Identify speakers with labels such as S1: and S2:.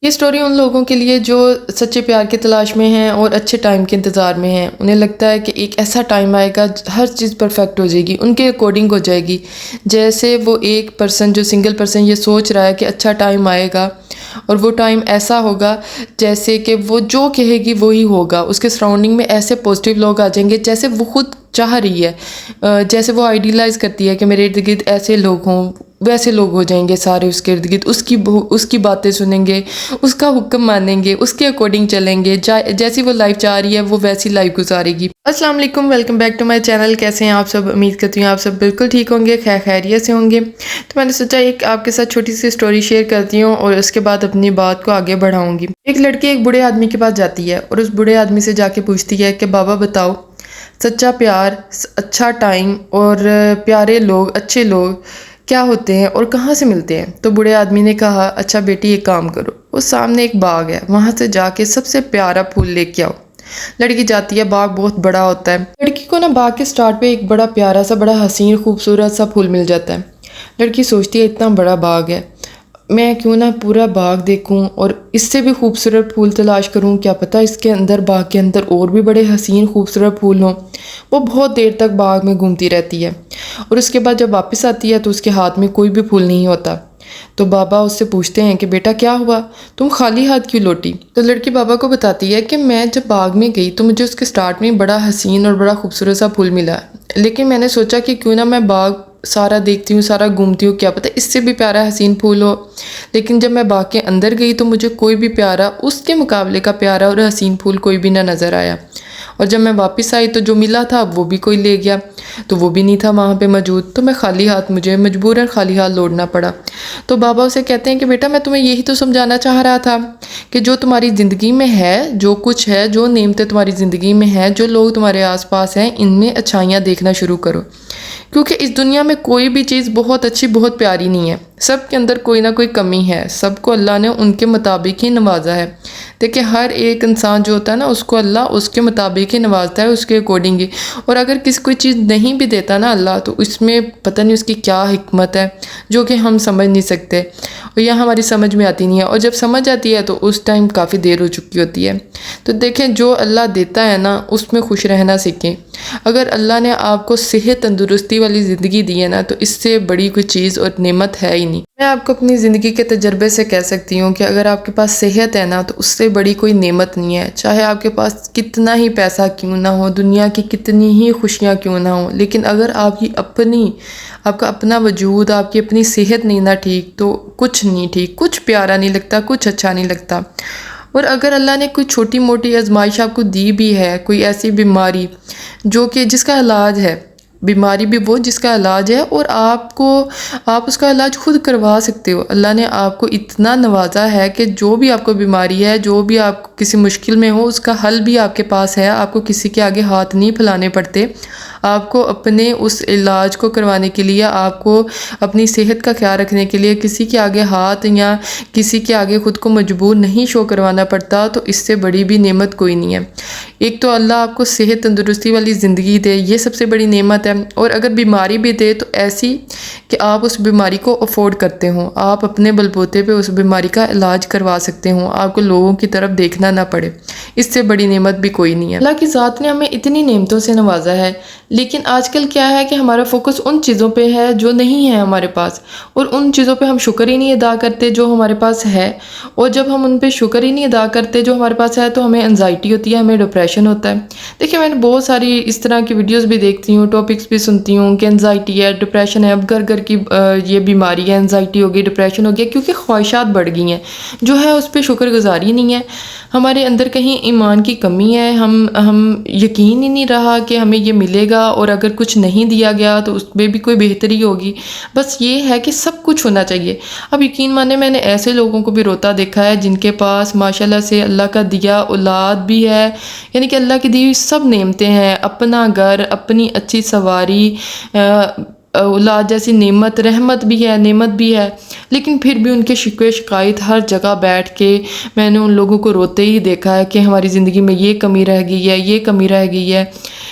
S1: یہ سٹوری ان لوگوں کے لیے جو سچے پیار کی تلاش میں ہیں اور اچھے ٹائم کے انتظار میں ہیں۔ انہیں لگتا ہے کہ ایک ایسا ٹائم آئے گا ہر چیز پرفیکٹ ہو جائے گی، ان کے اکارڈنگ ہو جائے گی۔ جیسے وہ ایک پرسن جو سنگل پرسن یہ سوچ رہا ہے کہ اچھا ٹائم آئے گا اور وہ ٹائم ایسا ہوگا جیسے کہ وہ جو کہے گی وہی ہوگا، اس کے سراؤنڈنگ میں ایسے پازیٹیو لوگ آ جائیں گے جیسے وہ خود چاہ رہی ہے، جیسے وہ آئیڈیلائز کرتی ہے کہ میرے ارد گرد ایسے لوگ ہوں، ویسے لوگ ہو جائیں گے سارے اس کے ارد گرد، اس کی باتیں سنیں گے، اس کا حکم مانیں گے، اس کے اکارڈنگ چلیں گے، جیسی وہ لائف چاہ رہی ہے وہ ویسی لائف گزارے گی۔ السلام علیکم، welcome back to my channel. کیسے ہیں آپ سب؟ امید کرتی ہوں آپ سب بالکل ٹھیک ہوں گے، خیریت سے ہوں گے۔ تو میں نے سوچا ایک آپ کے ساتھ چھوٹی سی سٹوری شیئر کرتی ہوں اور اس کے بعد اپنی بات کو آگے بڑھاؤں گی۔ ایک لڑکی ایک بوڑھے آدمی کے پاس جاتی ہے اور اس بوڑھے آدمی سے جا کے پوچھتی ہے کہ بابا بتاؤ، سچا پیار، اچھا ٹائم اور پیارے لوگ، اچھے لوگ کیا ہوتے ہیں اور کہاں سے ملتے ہیں؟ تو بوڑھے آدمی نے کہا اچھا بیٹی ایک کام کرو، اس سامنے ایک باغ ہے، وہاں سے جا کے سب سے پیارا پھول لے کے آؤ۔ لڑکی جاتی ہے، باغ بہت بڑا ہوتا ہے۔ لڑکی کو نا باغ کے سٹارٹ پہ ایک بڑا پیارا سا، بڑا حسین خوبصورت سا پھول مل جاتا ہے۔ لڑکی سوچتی ہے اتنا بڑا باغ ہے، میں کیوں نہ پورا باغ دیکھوں اور اس سے بھی خوبصورت پھول تلاش کروں، کیا پتہ اس کے اندر، باغ کے اندر اور بھی بڑے حسین خوبصورت پھول ہوں۔ وہ بہت دیر تک باغ میں گھومتی رہتی ہے اور اس کے بعد جب واپس آتی ہے تو اس کے ہاتھ میں کوئی بھی پھول نہیں ہوتا۔ تو بابا اس سے پوچھتے ہیں کہ بیٹا کیا ہوا، تم خالی ہاتھ کیوں لوٹی؟ تو لڑکی بابا کو بتاتی ہے کہ میں جب باغ میں گئی تو مجھے اس کے سٹارٹ میں بڑا حسین اور بڑا خوبصورت سا پھول ملا، لیکن میں نے سوچا کہ کیوں نہ میں باغ سارا دیکھتی ہوں، سارا گھومتی ہوں، کیا پتہ اس سے بھی پیارا حسین پھول ہو۔ لیکن جب میں باغ کے اندر گئی تو مجھے کوئی بھی پیارا، اس کے مقابلے کا پیارا اور حسین پھول کوئی بھی نہ نظر آیا، اور جب میں واپس آئی تو جو ملا تھا وہ بھی کوئی لے گیا، تو وہ بھی نہیں تھا وہاں پہ موجود، تو میں خالی ہاتھ، مجھے مجبوراً خالی ہاتھ لوٹنا پڑا۔ تو بابا اسے کہتے ہیں کہ بیٹا میں تمہیں یہی تو سمجھانا چاہ رہا تھا کہ جو تمہاری زندگی میں ہے، جو کچھ ہے، جو نعمتیں تمہاری زندگی میں ہیں، جو لوگ تمہارے آس پاس ہیں، ان میں اچھائیاں دیکھنا شروع کرو، کیونکہ اس دنیا میں کوئی بھی چیز بہت اچھی، بہت پیاری نہیں ہے، سب کے اندر کوئی نہ کوئی کمی ہے، سب کو اللہ نے ان کے مطابق ہی نوازا ہے۔ دیکھیں ہر ایک انسان جو ہوتا ہے نا، اس کو اللہ اس کے مطابق ہی نوازتا ہے، اس کے اکارڈنگ ہی، اور اگر کسی کوئی چیز نہیں بھی دیتا نا اللہ، تو اس میں پتہ نہیں اس کی کیا حکمت ہے جو کہ ہم سمجھ نہیں سکتے، اور یہ ہماری سمجھ میں آتی نہیں ہے، اور جب سمجھ آتی ہے تو اس ٹائم کافی دیر ہو چکی ہوتی ہے۔ تو دیکھیں جو اللہ دیتا ہے نا اس میں خوش رہنا سیکھیں۔ اگر اللہ نے آپ کو صحت تندرستی والی زندگی دی ہے نا تو اس سے بڑی کوئی چیز اور نعمت ہے ہی نہیں۔ میں آپ کو اپنی زندگی کے تجربے سے کہہ سکتی ہوں کہ اگر آپ کے پاس صحت ہے نا تو اس سے بڑی کوئی نعمت نہیں ہے، چاہے آپ کے پاس کتنا ہی پیسہ کیوں نہ ہو، دنیا کی کتنی ہی خوشیاں کیوں نہ ہوں، لیکن اگر آپ کا اپنا وجود، آپ کی اپنی صحت نہیں نا ٹھیک، تو کچھ نہیں ٹھیک، کچھ پیارا نہیں لگتا، کچھ اچھا نہیں لگتا۔ اور اگر اللہ نے کوئی چھوٹی موٹی آزمائش آپ کو دی بھی ہے، کوئی ایسی بیماری جو کہ جس کا علاج ہے، بیماری بھی وہ جس کا علاج ہے، اور آپ اس کا علاج خود کروا سکتے ہو، اللہ نے آپ کو اتنا نوازا ہے کہ جو بھی آپ کو بیماری ہے، جو بھی آپ کسی مشکل میں ہو، اس کا حل بھی آپ کے پاس ہے، آپ کو کسی کے آگے ہاتھ نہیں پھیلانے پڑتے۔ آپ کو اپنے اس علاج کو کروانے کے لیے، آپ کو اپنی صحت کا خیال رکھنے کے لیے کسی کے آگے ہاتھ یا کسی کے آگے خود کو مجبور نہیں شو کروانا پڑتا، تو اس سے بڑی بھی نعمت کوئی نہیں ہے۔ ایک تو اللہ آپ کو صحت تندرستی والی زندگی دے، یہ سب سے بڑی نعمت ہے، اور اگر بیماری بھی دے تو ایسی کہ آپ اس بیماری کو افورڈ کرتے ہوں، آپ اپنے بل بوتے پہ اس بیماری کا علاج کروا سکتے ہوں، آپ کو لوگوں کی طرف دیکھنا نہ پڑے، اس سے بڑی نعمت بھی کوئی نہیں ہے۔ اللہ کی ذات نے ہمیں اتنی نعمتوں سے نوازا ہے، لیکن آج کل کیا ہے کہ ہمارا فوکس ان چیزوں پہ ہے جو نہیں ہے ہمارے پاس، اور ان چیزوں پہ ہم شکر ہی نہیں ادا کرتے جو ہمارے پاس ہے، اور جب ہم ان پہ شکر ہی نہیں ادا کرتے جو ہمارے پاس ہے تو ہمیں انزائٹی ہوتی ہے، ہمیں ڈپریشن ہوتا ہے۔ دیکھیں میں نے بہت ساری اس طرح کی ویڈیوز بھی دیکھتی ہوں، ٹاپکس بھی سنتی ہوں کہ انزائٹی ہے، ڈپریشن ہے، اب گھر گھر کی یہ بیماری ہے، انزائٹی ہو گئی، ڈپریشن ہو گیا، کیونکہ خواہشات بڑھ گئی ہیں، جو ہے اس پہ شکر گزاری نہیں ہے، ہمارے اندر کہیں ایمان کی کمی ہے، ہم یقین ہی نہیں رہا کہ ہمیں یہ ملے گا، اور اگر کچھ نہیں دیا گیا تو اس میں بھی کوئی بہتری ہوگی، بس یہ ہے کہ سب کچھ ہونا چاہیے۔ اب یقین مانے میں نے ایسے لوگوں کو بھی روتا دیکھا ہے جن کے پاس ماشاءاللہ سے اللہ کا دیا اولاد بھی ہے، یعنی کہ اللہ کی دی ہوئی سب نعمتیں ہیں، اپنا گھر، اپنی اچھی سواری، اولاد جیسی نعمت، رحمت بھی ہے، نعمت بھی ہے، لیکن پھر بھی ان کے شکوے شکایت ہر جگہ بیٹھ کے میں نے ان لوگوں کو روتے ہی دیکھا ہے کہ ہماری زندگی میں یہ کمی رہ گئی ہے، یہ کمی رہ گئی ہے۔